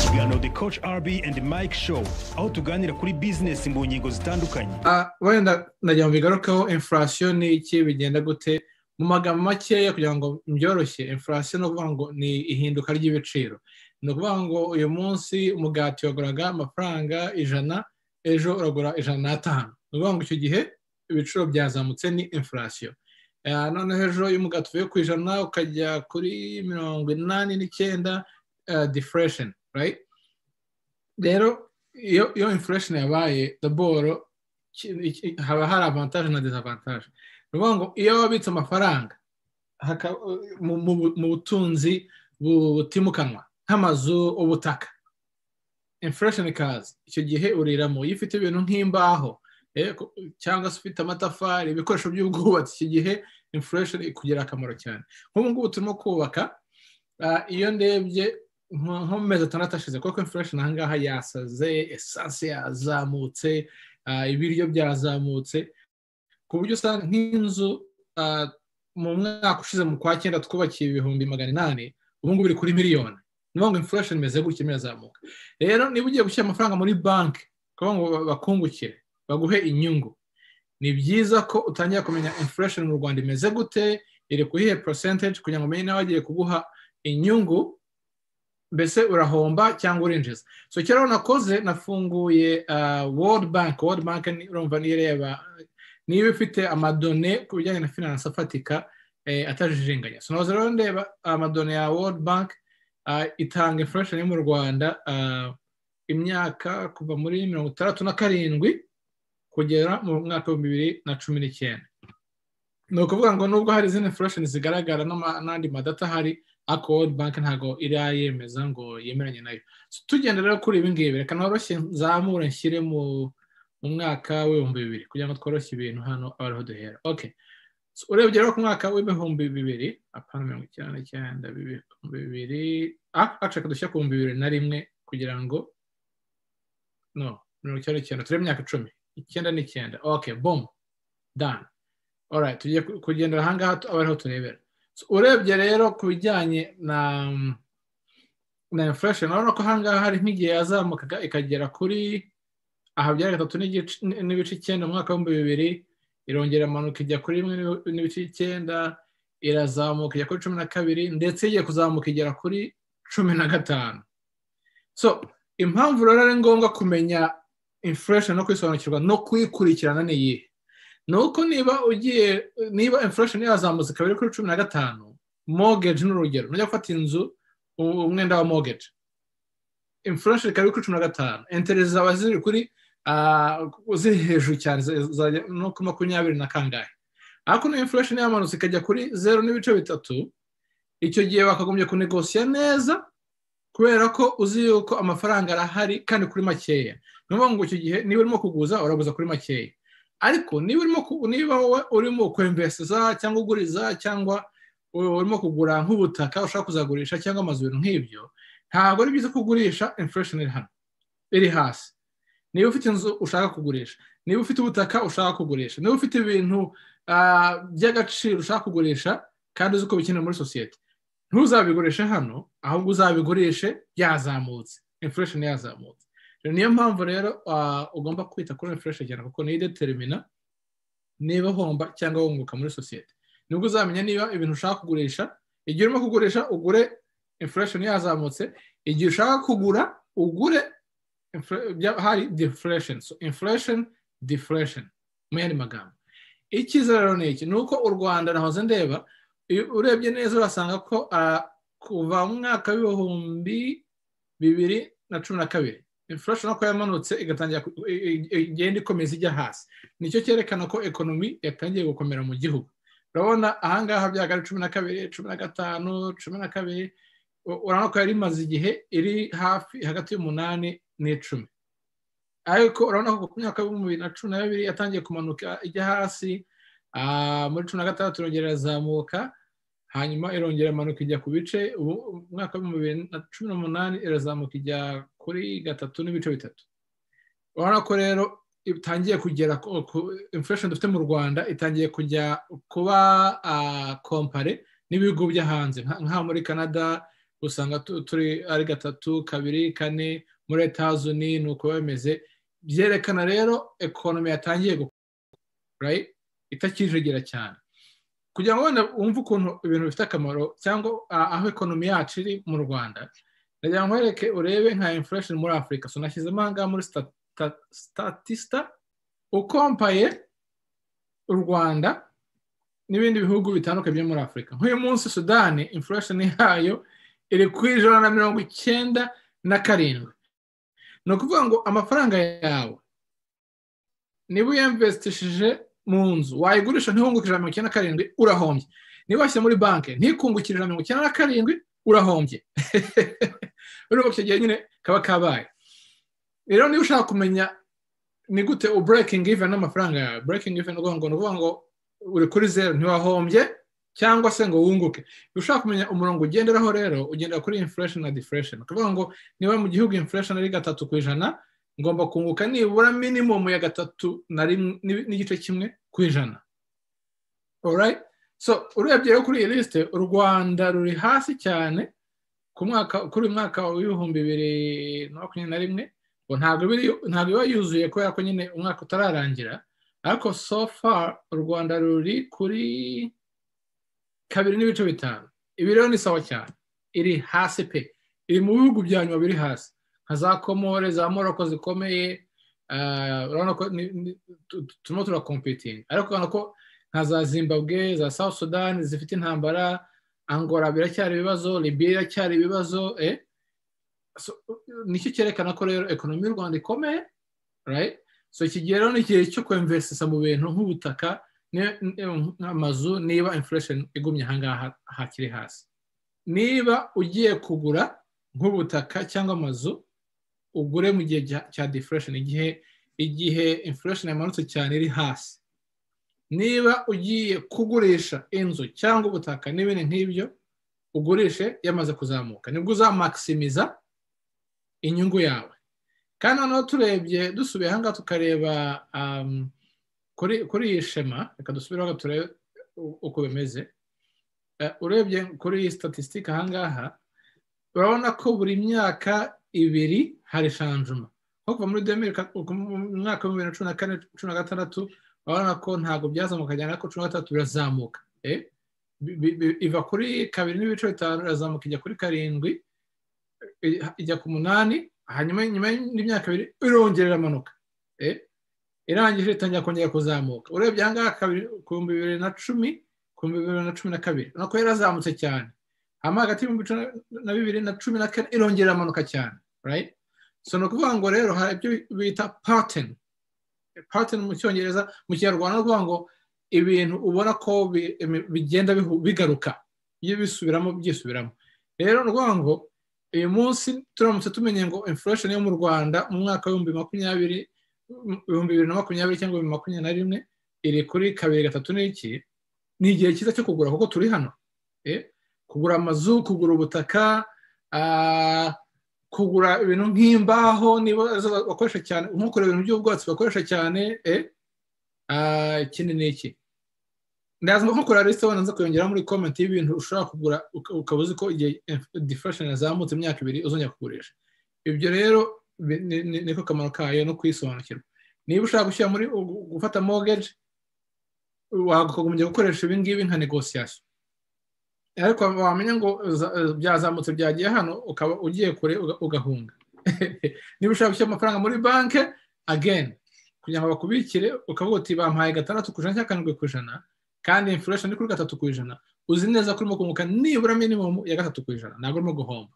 ikiganiro The Coach RB and Mike Show aho tuganira kuri business mu ngingo zitandukanye. Wenda najya bigarukaho inflation ni iki bigenda gute mu magambo makeya kugira ngo mbyoroshye. Inflation no kuvuga ngo ni ihinduka ry'ibiciro. No kuvuga ngo uyu munsi umugati waguraga amafaranga 100 ejo uragura 105. No kuvuga ngo icyo gihe ibiciro byazamutse ni inflation. None ejo y'umugati uvuye ku 100 ukajya kuri 89 deflation, right? Rero iyo inflation yabaye daboro haba hari avantage na disadvantage. Nuvuga ngo iyo wabitse amafaranga mu butunzi butimukanwa nk'amazu ubutaka, inflation ikaza, icyo gihe uriramo. Iyo ufite ibintu nk'imbaho cyangwa se ufite amatafari, ibikoresho by'ubwubatsi, icyo gihe inflation ikugira akamaro cyane. Nk'ubu ngubu turimo kubaka, iyo ndebye nko mezi 6 ashize kuko inflation ahangaha yasaze, essence yazamutse, ibiryo byazamutse, ku buryo usanga nk'inzu mu mwaka ushize mu kwa 9 twubakiye 800,000, ubu ngubu biri kuri miliyoni. Niyo ngo inflation imeze gutya irazamuka. Rero niba ugiye gushyira amafaranga muri banki kuko ngo bakungukire baguhe inyungu, ni byiza ko utangira kumenya inflation mu Rwanda imeze gute, iri kuhihe percentage kugira ngo umenye nawe agiye kuguha inyungu, mbese urahomba cyangwa urinjiza. So cyaro nakoze nafunguye World Bank urumva nireba niba ifite amadone ku bijyanye na finance afatika atajijinganya. So nazo rero ndeba amadone ya World Bank itanga inflation mu Rwanda imyaka kuva muri 67 kugera mu mwaka wa 2019. No kuvuga ngo nubwo hari izindi inflation zigaragara n'andi madata hari, ako World Bank ntago irayemeza ngo yemeranye nayo. So tugenda rero kuri ibi ngibi, reka noroshye nzamure nshyire mu mwaka wa 2000 kugira ngo tworoshye ibintu hano abariho duhera. Okay, so urebye rero ku mwaka wa 2000 apana 19 actually dushya ku 2001 kugira ngo no 19 turi imyaka 10 9. Okay, boom, done. Alright, tugiye kugendera ahangaha abariho turebera. So urebye rero ku bijyanye na inflation, urabona ko ahangaha hari nk'igihe yazamukaga ikagera kuri byari 3.9 mu mwaka wa 2000, irongera amanuka ijya kuri 1.9, irazamuka ijya kuri 12, ndetse igiye kuzamuka igera kuri 15. So impamvu rero ari ngombwa kumenya inflation no kwisobanukirwa no kuyikurikirana ni iyihe? Nuko niba inflation yazamutse kabiri kuri 15, mortgage n'urugero nujya gufata inzu, umwenda wa mortgage, inflation kabiri kuri 15, interest zaba ziri kuri ziri hejuru cyane no ku 20 na kangahe. Ariko no inflation yamanutse ikajya kuri 0.3, icyo gihe bakagombye kunegosiya neza kubera ko uzi yuko amafaranga arahari kandi kuri makeya. Nuvuga ngo icyo gihe niba urimo kuguza uraguza kuri makeya. Ariko niba urimo kwinvesta cyangwa uguriza cyangwa urimo kugura nk'ubutaka ushaka kuzagurisha cyangwa amazu, ibintu nk'ibyo, ntabwo ari byiza kugurisha inflation iri hano iri hasi. Niba ufite inzu ushaka kugurisha, niba ufite ubutaka ushaka kugurisha, niba ufite ibintu by'agaciro ushaka kugurisha kandi uzi ko bikenewe muri society, ntuzabigurishe hano, ahubwo uzabigurishe byazamutse, inflation yazamutse. Niyo mpamvu rero ugomba kwita kuri inflation cyane kuko ni determina niba homba cyangwa wunguka muri society. Nubwo uzamenya niba ibintu ushaka kugurisha, igihe urimo kugurisha ugure inflation yazamutse, igihe ushaka kugura ugure hari deflation. So inflation deflation mu yandi magambo. Icyiza rero ni iki? Nuko u Rwanda nahoze ndeba, urebye neza urasanga ko kuva mu mwaka wa 2012 inflation uko yamanutse igatangira igenda ikomeza ijya hasi. Nicyo cyerekana ko economy yatangiye gukomera mu gihugu. Urabona ahangaha byagara 12, 15, 12, urabona ko yari maze igihe iri hafi hagati y'8 n'10. Ariko urabona ko ku myaka wa 2012 yatangiye kumanuka ijya hasi, muri 2013 irongera irazamuka, hanyuma irongera amanuka ijya ku bice, umwaka wa 2018 irazamuka ijya kuri 3.3. Urabona ko rero itangiye kugera inflation dufite mu Rwanda itangiye kujya kuba compare n'ibihugu bya hanze nka muri Canada, usanga turi ari 3, 2, 4 muri Etats-Unis nuko bameze byerekana rero economy yatangiye right itakijegera cyane kugira ngo wumve ukuntu ibintu bifite akamaro cyangwa aho economy yacu iri mu Rwanda ndagira ngo wereke urebe nka inflation muri Africa so nashyize amanga muri statista ukompaye u Rwanda n'ibindi bihugu bitandukanye byo muri Africa nk'uyu munsi Sudan inflation yayo iri ku 197 no kuvuga ngo amafaranga yawe niba uyinvestishije mu nzu wayigurisha ntihungukije 97 urahombye niba washyize muri banki ntikungukirije 97 urahombye urumva ko gihe nyine kaba kabaye rero niba ushaka kumenya ni gute u breaking even n'amafaranga yawe breaking even nuvuga ngo uri kuri zero ntiwahombye cyangwa se ngo wunguke ushaka kumenya umurongo ugenderaho rero ugendera kuri inflation na deflation kuvuga ngo niba mu gihugu inflation ari 3% ngomba kunguka nibura minimum ya 3.1%. Alright, so urebye rero kuri iyi liste u Rwanda ruri hasi cyane kuri mwaka wa 2021 ntabwo biba yuzuye kubera ko nyine umwaka utararangira ariko so far u Rwanda ruri kuri 2.5 ibi rero ni sawa cyane iri hasi pe iri mu bihugu bya nyuma biri hasi nka za Komore za Morocco zikomeye urabona ko turimo turakompeting ariko urabona ko nka za Zimbabwe za South Sudan zifite intambara Angola biracyari ibibazo Libya biracyari ibibazo nicyo cyerekana ko rero economy y'u Rwanda ikomeye right so ikigero ni igihe cyo kwinvestisa mu bintu nk'ubutaka amazu niba inflation igumye hangaha hakiri hasi niba ugiye kugura nk'ubutaka cyangwa amazu ugure mu gihe cya deflation igihe inflation yamanutse cyane iri hasi niba ugiye kugurisha inzu cyangwa ubutaka n'ibindi nk'ibyo ugurishe yamaze kuzamuka nibwo uzamaximiza inyungu yawe kandi noneho turebye dusubiye hangaha tukareba kuri iyi shema reka dusubiraho turebe uko bimeze urebye kuri iyi statistique ahangaha urabona ko buri myaka 2 hari changement nko kuva muri mwaka wa 2014-2016 urabona ko ntabwo byazamuka cyane ariko 2013 birazamuka iva kuri 2.5 irazamuka ijya kuri 7 ijya ku 8 hanyuma nyuma y'imyaka 2 irongerera amanuka irangije itangira kongera kuzamuka urebye ahangaha 2010 ku 2012 nako yarazamutse cyane hama hagati ya 2012 irongera amanuka cyane right so no kuvuga ngo rero hari ibyo bita pattern mu cyongereza mu kinyarwanda kuvuga ngo ibintu ubona ko bigenda bigaruka iyo byisubiramo rero no kuvuga ngo uyu munsi turamutse tumenye ngo inflation yo mu Rwanda mu mwaka wa 2020 cyangwa 2021 iri kuri 2.3 n'iki ni igihe cyiza cyo kugura kuko turi hano kugura amazu kugura ubutaka kugura ibintu nk'imbaho niba bakoresha cyane nk'uko ibintu by'ubwatsi bakoresha cyane ikindi n'iki ndaza nk'ukora liste wananza kuyongera muri comment y'ibintu ushaka kugura ukabuze ko igihe deflation yazamutse imyaka 2 uzongera kugurisha ibyo rero niko kamaro kayo no kwisobanukirwa niba ushaka gushyira muri gufata mortgage wagakomeje gukoresha ibi ngibi nka negotiation ariko wamenya ngo byazamutse byagiye hano ukaba ugiye kure ugahunga niba ushaka gushyira amafaranga muri banki again kugira ngo bakubikire ukavuga uti bampaye 6% cyangwa 7% kandi inflation ni kuri 3% uzi neza ko urimo kunguka nibura minimum ya 3% ntabwo urimo guhomba